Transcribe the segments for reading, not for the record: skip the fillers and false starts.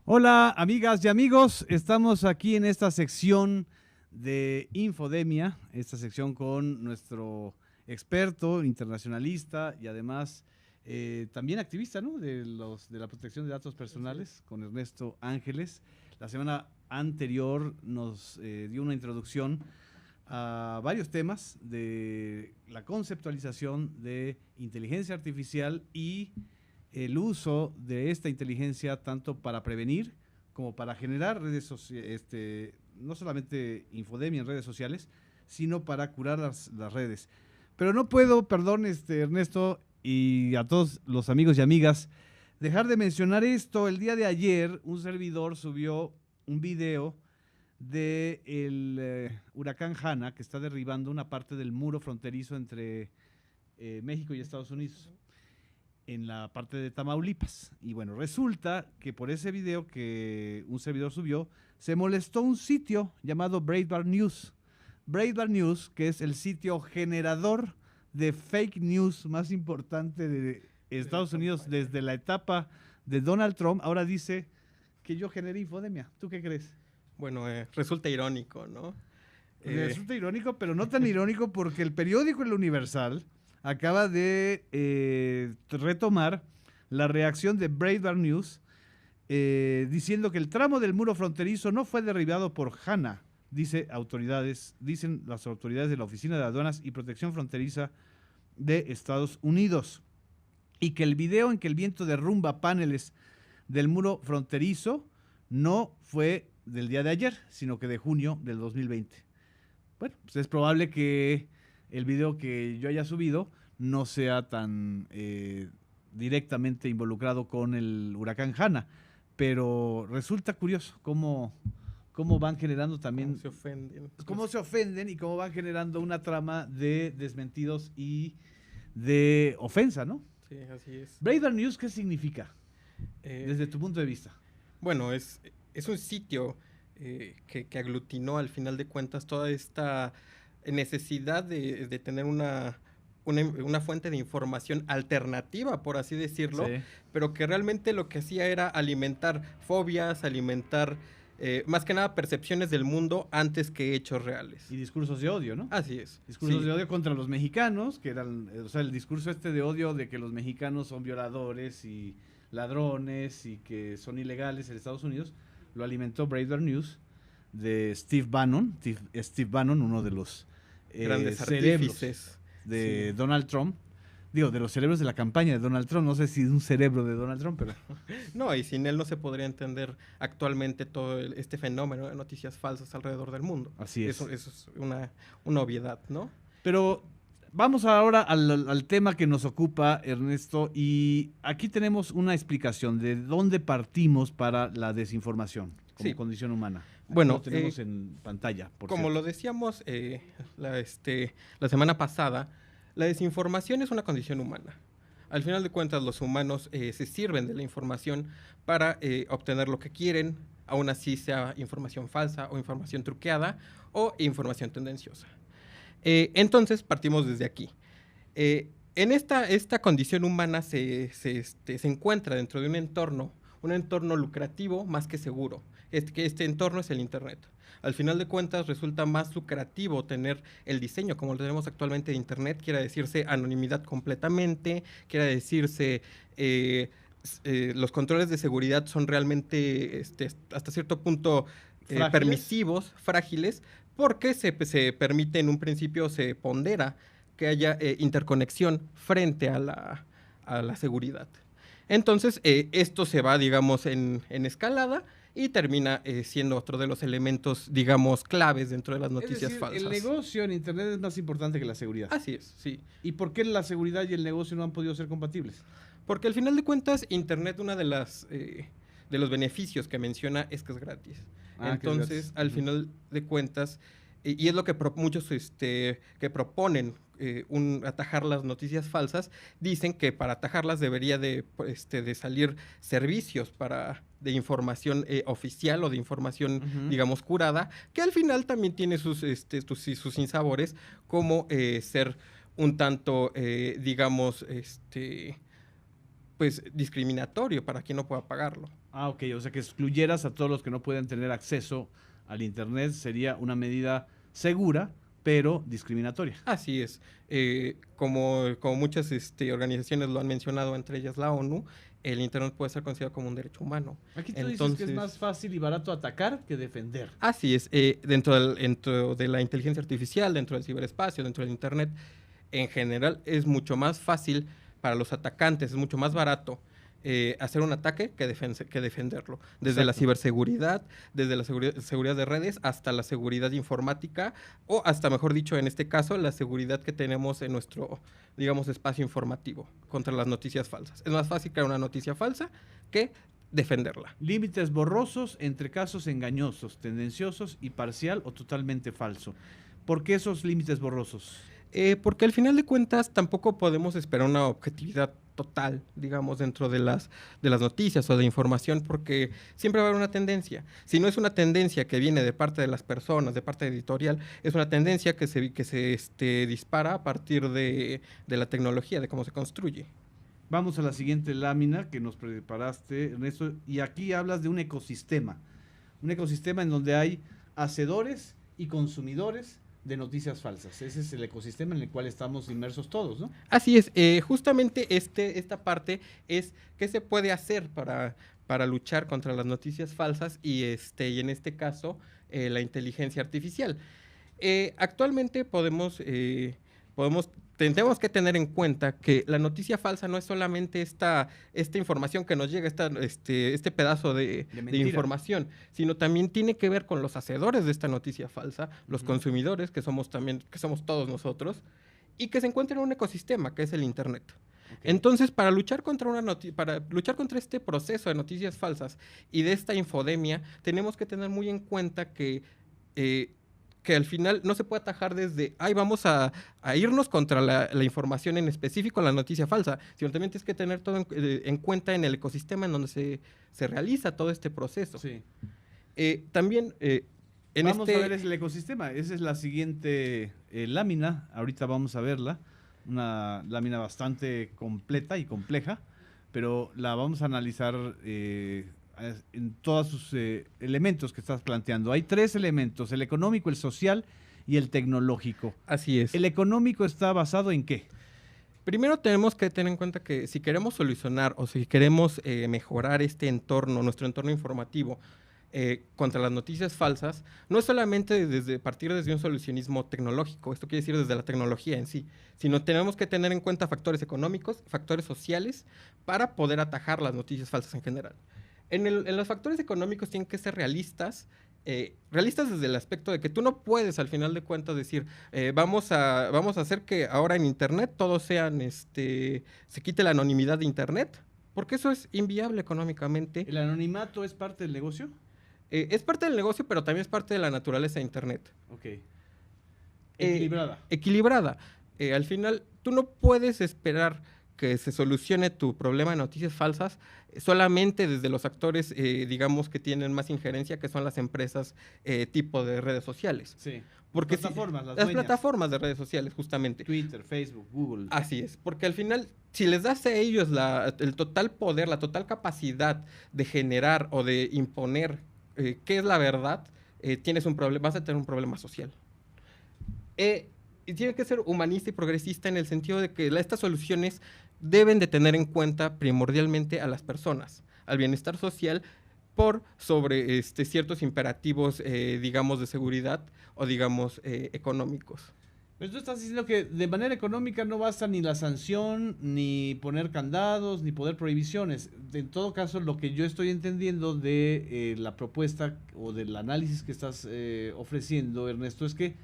Hola, amigas y amigos. Estamos aquí en esta sección de Infodemia, esta sección con nuestro experto internacionalista y además también activista, ¿no? de la protección de datos personales, con Ernesto Ángeles. La semana anterior nos dio una introducción a varios temas de la conceptualización de inteligencia artificial y el uso de esta inteligencia tanto para prevenir como para generar redes sociales, no solamente infodemia en redes sociales, sino para curar las redes. Pero no puedo, perdón, Ernesto, y a todos los amigos y amigas, dejar de mencionar esto. El día de ayer, un servidor subió un video del huracán Hanna, que está derribando una parte del muro fronterizo entre México y Estados Unidos, en la parte de Tamaulipas. Y bueno, resulta que por ese video que un servidor subió, se molestó un sitio llamado Breitbart News. Breitbart News, que es el sitio generador de fake news más importante de Estados Unidos desde la etapa de Donald Trump, ahora dice que yo generé infodemia. ¿Tú qué crees? Bueno, resulta irónico, ¿no? Resulta irónico, pero no tan irónico porque el periódico El Universal acaba de retomar la reacción de Breitbart News diciendo que el tramo del muro fronterizo no fue derribado por Hanna, dicen las autoridades de la Oficina de Aduanas y Protección Fronteriza de Estados Unidos, y que el video en que el viento derrumba paneles del muro fronterizo no fue del día de ayer, sino que de junio del 2020. Bueno, pues es probable que el video que yo haya subido no sea tan directamente involucrado con el huracán Hanna, pero resulta curioso cómo van generando también... Cómo se ofenden y cómo van generando una trama de desmentidos y de ofensa, ¿no? Sí, así es. Breitbart News, ¿qué significa desde tu punto de vista? Bueno, es un sitio que aglutinó al final de cuentas toda esta necesidad de tener una fuente de información alternativa, por así decirlo, sí, pero que realmente lo que hacía era alimentar fobias, alimentar más que nada percepciones del mundo antes que hechos reales. Y discursos de odio, ¿no? Así es. Discursos de odio contra los mexicanos, que eran, o sea, el discurso de odio de que los mexicanos son violadores y ladrones y que son ilegales en Estados Unidos, lo alimentó Breitbart News de Steve Bannon. Steve Bannon, uno de los grandes cerebros artífices de Donald Trump. Digo, de los cerebros de la campaña de Donald Trump. No sé si es un cerebro de Donald Trump, pero... No, y sin él no se podría entender actualmente todo este fenómeno de noticias falsas alrededor del mundo. Así es. Eso es una obviedad, ¿no? Pero vamos ahora al tema que nos ocupa, Ernesto, y aquí tenemos una explicación de dónde partimos para la desinformación como condición humana. Aquí bueno, lo tenemos en pantalla. Como lo decíamos la semana pasada, la desinformación es una condición humana. Al final de cuentas, los humanos se sirven de la información para obtener lo que quieren, aún así sea información falsa o información truqueada o información tendenciosa. Entonces, partimos desde aquí. En esta condición humana se encuentra dentro de un entorno lucrativo más que seguro. Este entorno es el Internet. Al final de cuentas resulta más lucrativo tener el diseño como lo tenemos actualmente de Internet, quiere decirse anonimidad completamente, quiere decirse los controles de seguridad son realmente hasta cierto punto permisivos, frágiles, porque se permite en un principio, se pondera que haya interconexión frente a la seguridad. Entonces esto se va, digamos, en escalada, y termina siendo otro de los elementos, digamos, claves dentro de las noticias falsas. El negocio en Internet es más importante que la seguridad. Así es, sí. ¿Y por qué la seguridad y el negocio no han podido ser compatibles? Porque al final de cuentas, Internet, una de los beneficios que menciona es que es gratis. Entonces, es gratis. Al final de cuentas, y es lo que muchos que proponen atajar las noticias falsas, dicen que para atajarlas debería de salir servicios de información oficial o de información, digamos, curada, que al final también tiene sus sinsabores, como ser un tanto, digamos, pues discriminatorio para quien no pueda pagarlo. Ah, ok, o sea que excluyeras a todos los que no pueden tener acceso al Internet sería una medida segura, pero discriminatoria. Así es. Como muchas organizaciones lo han mencionado, entre ellas la ONU, el Internet puede ser considerado como un derecho humano. Aquí tú dices que es más fácil y barato atacar que defender. Así es. Dentro de la inteligencia artificial, dentro del ciberespacio, dentro del Internet, en general es mucho más fácil para los atacantes, es mucho más barato hacer un ataque que defenderlo. Desde la ciberseguridad, desde la seguridad de redes, hasta la seguridad informática, o hasta, mejor dicho, en este caso, la seguridad que tenemos en nuestro, digamos, espacio informativo contra las noticias falsas. Es más fácil crear una noticia falsa que defenderla. Límites borrosos entre casos engañosos, tendenciosos y parcial o totalmente falso. ¿Por qué esos límites borrosos? Porque al final de cuentas tampoco podemos esperar una objetividad total, digamos, dentro de las noticias o de información, porque siempre va a haber una tendencia. Si no es una tendencia que viene de parte de las personas, de parte editorial, es una tendencia que se dispara a partir de la tecnología, de cómo se construye. Vamos a la siguiente lámina que nos preparaste, Ernesto, y aquí hablas de un ecosistema en donde hay hacedores y consumidores de noticias falsas. Ese es el ecosistema en el cual estamos inmersos todos, ¿no? Así es. Justamente esta parte es qué se puede hacer para luchar contra las noticias falsas y en este caso la inteligencia artificial. Actualmente tenemos que tener en cuenta que la noticia falsa no es solamente esta información que nos llega, este pedazo de información, sino también tiene que ver con los hacedores de esta noticia falsa, los consumidores, que somos todos nosotros, y que se encuentran en un ecosistema que es el Internet. Okay. Entonces, para luchar contra este proceso de noticias falsas y de esta infodemia, tenemos que tener muy en cuenta que al final no se puede atajar desde, vamos a irnos contra la información en específico, la noticia falsa, sino también tienes que tener todo en cuenta en el ecosistema en donde se realiza todo este proceso. Sí. También, vamos a ver el ecosistema. Esa es la siguiente lámina. Ahorita vamos a verla. Una lámina bastante completa y compleja, pero la vamos a analizar en todos sus elementos que estás planteando. Hay 3 elementos: el económico, el social y el tecnológico. Así es. ¿El económico está basado en qué? Primero tenemos que tener en cuenta que si queremos solucionar o si queremos mejorar este entorno, nuestro entorno informativo, contra las noticias falsas, no es solamente partir desde un solucionismo tecnológico, esto quiere decir desde la tecnología en sí, sino tenemos que tener en cuenta factores económicos, factores sociales, para poder atajar las noticias falsas en general. En los factores económicos tienen que ser realistas desde el aspecto de que tú no puedes, al final de cuentas, decir, vamos a hacer que ahora en Internet todos se quite la anonimidad de Internet, porque eso es inviable económicamente. ¿El anonimato es parte del negocio? Es parte del negocio, pero también es parte de la naturaleza de Internet. Ok. Equilibrada. Equilibrada. Al final, tú no puedes esperar que se solucione tu problema de noticias falsas solamente desde los actores, digamos, que tienen más injerencia, que son las empresas tipo de redes sociales. Sí. Porque las plataformas de redes sociales, justamente. Twitter, Facebook, Google. Así es, porque al final, si les das a ellos el total poder, la total capacidad de generar o de imponer qué es la verdad, vas a tener un problema social. Y tiene que ser humanista y progresista en el sentido de que estas soluciones deben de tener en cuenta primordialmente a las personas, al bienestar social, por sobre ciertos imperativos, digamos, de seguridad o, digamos, económicos. Pero tú estás diciendo que de manera económica no basta ni la sanción, ni poner candados, ni poner prohibiciones. En todo caso, lo que yo estoy entendiendo de la propuesta o del análisis que estás ofreciendo, Ernesto, es que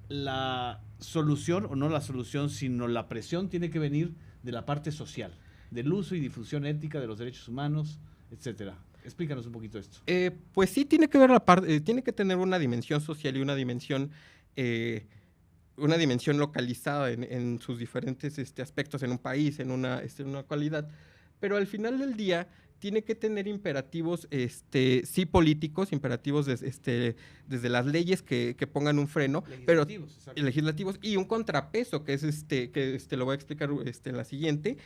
la solución, o no la solución, sino la presión tiene que venir de la parte social, del uso y difusión ética de los derechos humanos, etcétera. Explícanos un poquito esto. Pues sí, tiene que ver tiene que tener una dimensión social y una dimensión localizada en sus diferentes aspectos en un país, en una cualidad. Pero al final del día tiene que tener imperativos sí políticos, imperativos desde las leyes que pongan un freno, legislativos y un contrapeso que es lo voy a explicar en la siguiente,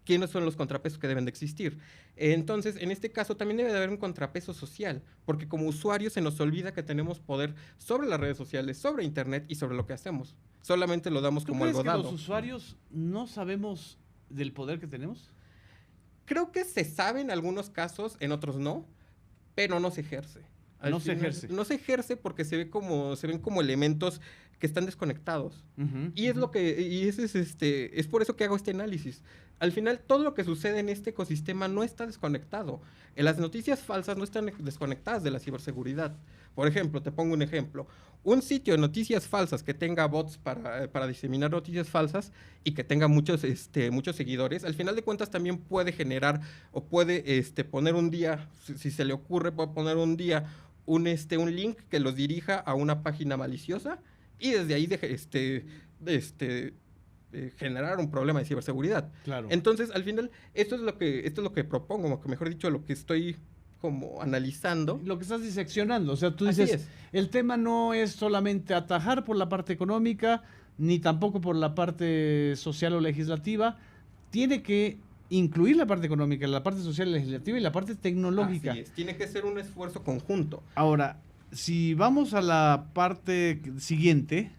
quiénes son los contrapesos que deben de existir. Entonces, en este caso también debe de haber un contrapeso social, porque como usuarios se nos olvida que tenemos poder sobre las redes sociales, sobre internet y sobre lo que hacemos. Solamente lo damos como algo dado. ¿Tú crees que los usuarios no sabemos del poder que tenemos? Creo que se sabe en algunos casos, en otros no, pero no se ejerce. No se ejerce. No se ejerce porque se ven como elementos que están desconectados. Y es lo que, y ese es por eso que hago este análisis. Al final, todo lo que sucede en este ecosistema no está desconectado. Las noticias falsas no están desconectadas de la ciberseguridad. Por ejemplo, te pongo un ejemplo. Un sitio de noticias falsas que tenga bots para diseminar noticias falsas y que tenga muchos seguidores, al final de cuentas también puede generar o puede poner un día, si se le ocurre, puede poner un día un link que los dirija a una página maliciosa y desde ahí generar un problema de ciberseguridad. Claro. Entonces, al final, esto es lo que propongo, o mejor dicho, lo que estoy como analizando. Lo que estás diseccionando, o sea, tú dices, el tema no es solamente atajar por la parte económica, ni tampoco por la parte social o legislativa, tiene que incluir la parte económica, la parte social y legislativa y la parte tecnológica. Así es, tiene que ser un esfuerzo conjunto. Ahora, si vamos a la parte siguiente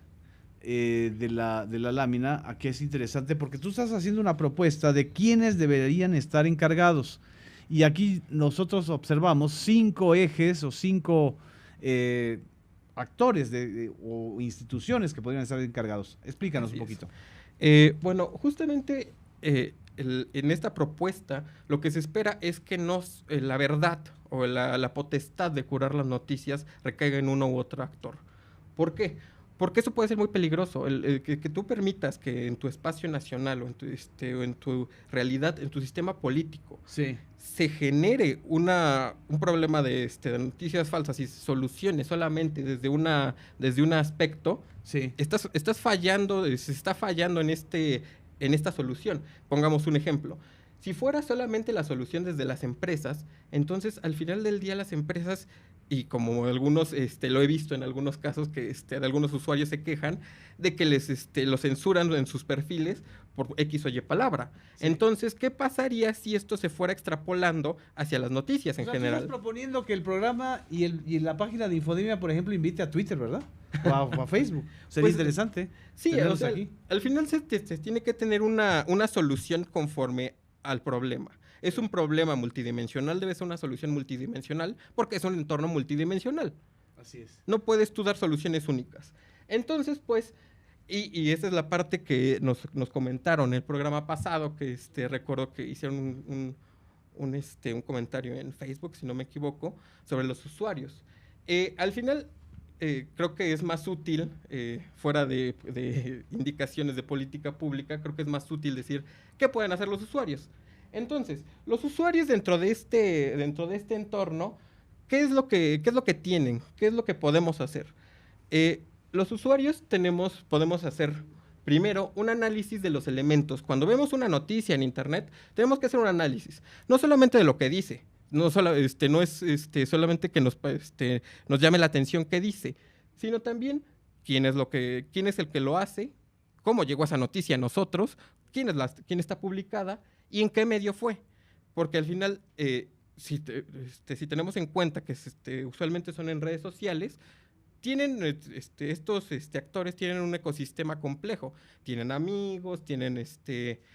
de la lámina, aquí es interesante porque tú estás haciendo una propuesta de quiénes deberían estar encargados. Y aquí nosotros observamos 5 ejes o 5 actores o instituciones que podrían estar encargados. Explícanos un poquito. Bueno, justamente en esta propuesta lo que se espera es que la verdad o la potestad de curar las noticias recaiga en uno u otro actor. ¿Por qué? Porque eso puede ser muy peligroso. Que tú permitas que en tu espacio nacional o en tu realidad, en tu sistema político, sí, se genere un problema de noticias falsas y soluciones solamente desde un aspecto, sí, estás fallando, se está fallando en esta solución. Pongamos un ejemplo. Si fuera solamente la solución desde las empresas, entonces al final del día las empresas, y como algunos lo he visto en algunos casos que de algunos usuarios se quejan de que lo censuran en sus perfiles por X o Y palabra. Sí. Entonces, ¿qué pasaría si esto se fuera extrapolando hacia las noticias en general? Estás proponiendo que el programa y la página de Infodemia, por ejemplo, invite a Twitter, ¿verdad? O a Facebook. Sería interesante. Sí, al final se tiene que tener una solución conforme al problema. Es un problema multidimensional, debe ser una solución multidimensional, porque es un entorno multidimensional. Así es. No puedes tú dar soluciones únicas. Entonces, pues, y esa es la parte que nos comentaron en el programa pasado, que recuerdo que hicieron un comentario en Facebook, si no me equivoco, sobre los usuarios. Al final, creo que es más útil, fuera de indicaciones de política pública, creo que es más útil decir qué pueden hacer los usuarios. Entonces, los usuarios dentro de este entorno, ¿qué es lo que tienen? ¿Qué es lo que podemos hacer? Los usuarios podemos hacer primero un análisis de los elementos. Cuando vemos una noticia en internet, tenemos que hacer un análisis, no solamente de lo que dice, no es solamente que nos llame la atención qué dice, sino también quién es el que lo hace, cómo llegó esa noticia a nosotros, quién está publicada y en qué medio fue. Porque al final, si tenemos en cuenta que usualmente son en redes sociales, estos actores tienen un ecosistema complejo. Tienen amigos, tienen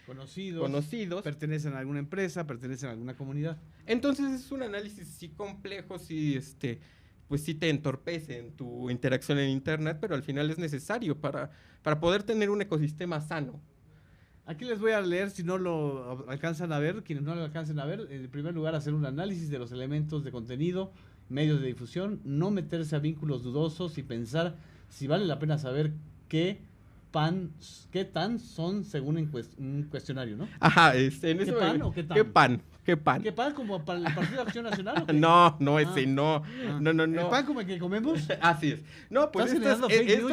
conocidos. Pertenecen a alguna empresa, pertenecen a alguna comunidad. Entonces es un análisis sí complejo, sí, pues sí te entorpece en tu interacción en internet, pero al final es necesario para poder tener un ecosistema sano. Aquí les voy a leer, si no lo alcanzan a ver, quienes no lo alcancen a ver, en primer lugar hacer un análisis de los elementos de contenido, medios de difusión, no meterse a vínculos dudosos y pensar si vale la pena saber qué tan son según un cuestionario, ¿no? Ajá, ¿Qué pan o qué tan? ¿Qué pan? ¿Qué pan como para el Partido de Acción Nacional? No. ¿El pan como el que comemos? Así es. No, pues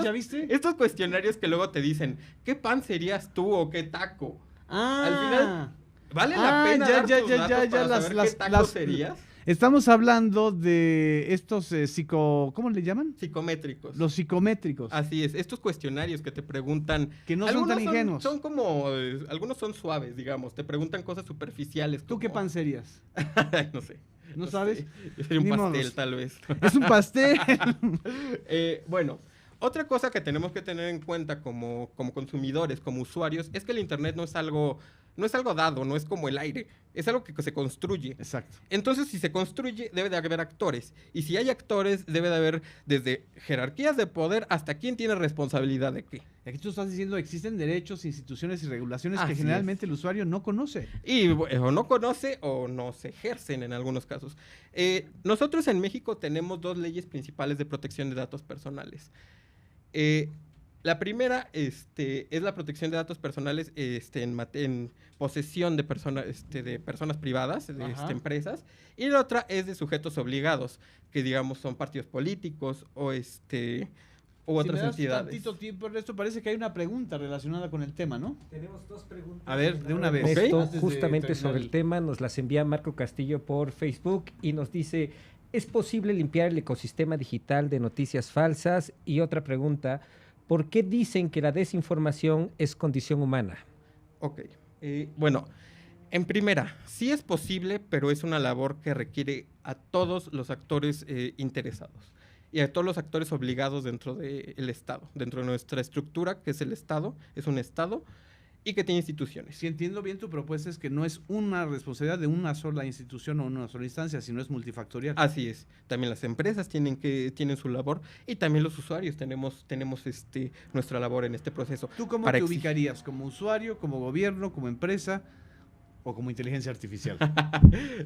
¿ya viste? Estos cuestionarios que luego te dicen, ¿qué pan serías tú o qué taco? Al final, ¿vale la pena dar tus datos para saber qué taco serías? Estamos hablando de estos ¿cómo le llaman? Psicométricos. Los psicométricos. Así es, estos cuestionarios que te preguntan... Que no son tan ingenuos. Son como, algunos son suaves, digamos, te preguntan cosas superficiales. ¿Tú qué pan serías? No sé. ¿No sabes? Sé. Yo sería un pastel, tal vez. Es un pastel. Bueno, otra cosa que tenemos que tener en cuenta como consumidores, como usuarios, es que el Internet no es algo dado, no es como el aire, es algo que se construye. Exacto. Entonces, si se construye, debe de haber actores. Y si hay actores, debe de haber desde jerarquías de poder hasta quién tiene responsabilidad de qué. Aquí tú estás diciendo existen derechos, instituciones y regulaciones Así que generalmente el usuario no conoce. Y o no conoce o no se ejercen en algunos casos. Nosotros en México tenemos 2 leyes principales de protección de datos personales. La primera es la protección de datos personales en posesión de personas privadas, de empresas, y la otra es de sujetos obligados, que digamos son partidos políticos o otras entidades. Si me das tantito tiempo, Ernesto, parece que hay una pregunta relacionada con el tema, ¿no? Tenemos 2 preguntas. A ver, de una vez. Esto, Antes de justamente terminar sobre el tema, nos las envía Marco Castillo por Facebook y nos dice, ¿es posible limpiar el ecosistema digital de noticias falsas? Y otra pregunta, ¿por qué dicen que la desinformación es condición humana? Ok, bueno, en primera, sí es posible, pero es una labor que requiere a todos los actores interesados y a todos los actores obligados dentro del Estado, dentro de nuestra estructura, que es el Estado, es un Estado y que tiene instituciones. Si entiendo bien, tu propuesta es que no es una responsabilidad de una sola institución o una sola instancia, sino es multifactorial. Así es. También las empresas tienen su labor y también los usuarios tenemos nuestra labor en este proceso. ¿Tú cómo te ubicarías? ¿Como usuario, como gobierno, como empresa o como inteligencia artificial?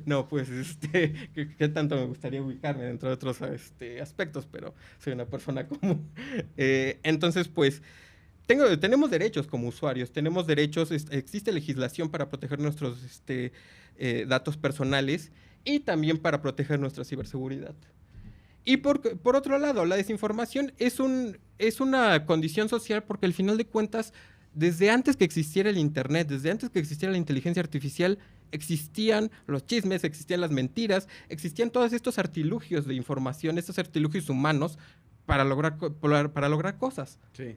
No, pues, ¿qué tanto me gustaría ubicarme dentro de otros aspectos? Pero soy una persona común. Entonces, pues, tenemos derechos como usuarios, tenemos derechos, existe legislación para proteger nuestros datos personales y también para proteger nuestra ciberseguridad. Y por otro lado, la desinformación es una condición social porque al final de cuentas, desde antes que existiera el Internet, desde antes que existiera la inteligencia artificial, existían los chismes, existían las mentiras, existían todos estos artilugios de información, estos artilugios humanos para lograr cosas. Sí.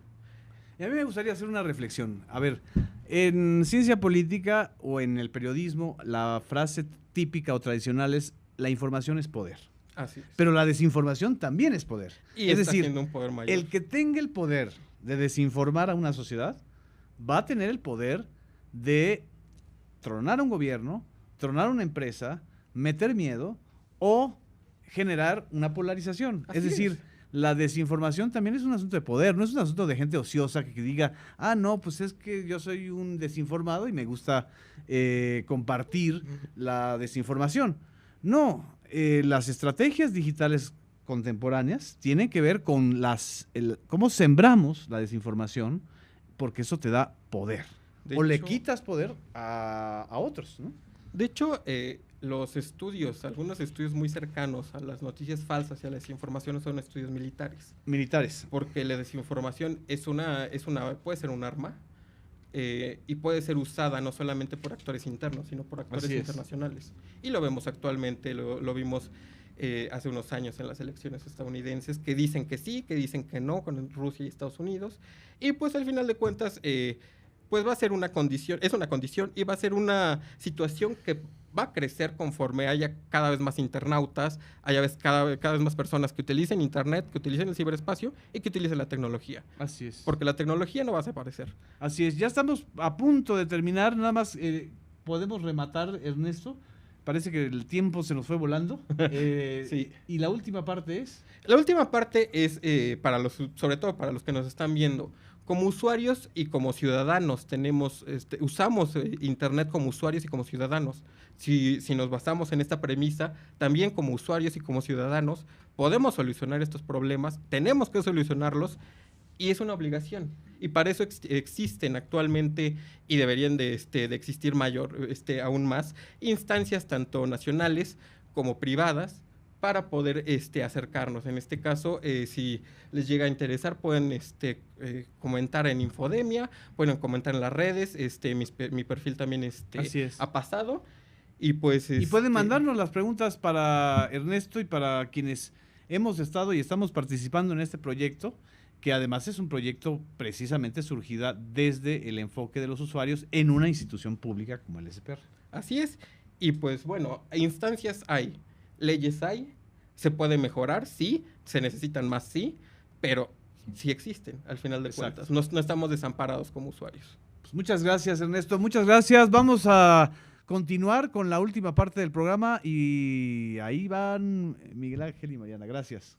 Y a mí me gustaría hacer una reflexión. A ver, en ciencia política o en el periodismo, la frase típica o tradicional es la información es poder. Así es. Pero la desinformación también es poder. Y es está decir, siendo un poder mayor. El que tenga el poder de desinformar a una sociedad va a tener el poder de tronar a un gobierno, tronar a una empresa, meter miedo o generar una polarización. Es decir, la desinformación también es un asunto de poder, no es un asunto de gente ociosa que diga, no, pues es que yo soy un desinformado y me gusta compartir la desinformación. No, las estrategias digitales contemporáneas tienen que ver con cómo sembramos la desinformación, porque eso te da poder. Le quitas poder a otros, ¿no? De hecho, algunos estudios muy cercanos a las noticias falsas y a la desinformación son estudios militares. Militares. Porque la desinformación puede ser un arma y puede ser usada no solamente por actores internos, sino por actores internacionales. Y lo vemos actualmente, lo vimos hace unos años en las elecciones estadounidenses, que dicen que sí, que dicen que no, con Rusia y Estados Unidos. Y pues al final de cuentas, pues va a ser una condición y va a ser una situación que va a crecer conforme haya cada vez más internautas, haya cada vez más personas que utilicen Internet, que utilicen el ciberespacio y que utilicen la tecnología. Así es. Porque la tecnología no va a desaparecer. Así es. Ya estamos a punto de terminar. Nada más podemos rematar, Ernesto. Parece que el tiempo se nos fue volando. Sí. ¿Y la última parte es? La última parte es, sobre todo para los que nos están viendo, como usuarios y como ciudadanos usamos Internet como usuarios y como ciudadanos. Si nos basamos en esta premisa, también como usuarios y como ciudadanos podemos solucionar estos problemas, tenemos que solucionarlos y es una obligación. Y para eso existen actualmente y deberían de existir aún más instancias tanto nacionales como privadas para poder acercarnos. En este caso, si les llega a interesar, pueden comentar en Infodemia, pueden comentar en las redes, mi perfil también ha pasado. Y pues Y pueden mandarnos las preguntas para Ernesto y para quienes hemos estado y estamos participando en este proyecto, que además es un proyecto precisamente surgida desde el enfoque de los usuarios en una institución pública como el SPR. Así es. Y pues bueno, instancias hay, leyes hay, se puede mejorar, sí, se necesitan más, sí, pero sí existen al final de Exacto. cuentas. No estamos desamparados como usuarios. Pues muchas gracias, Ernesto. Muchas gracias. Vamos a continuar con la última parte del programa y ahí van Miguel Ángel y Mariana. Gracias.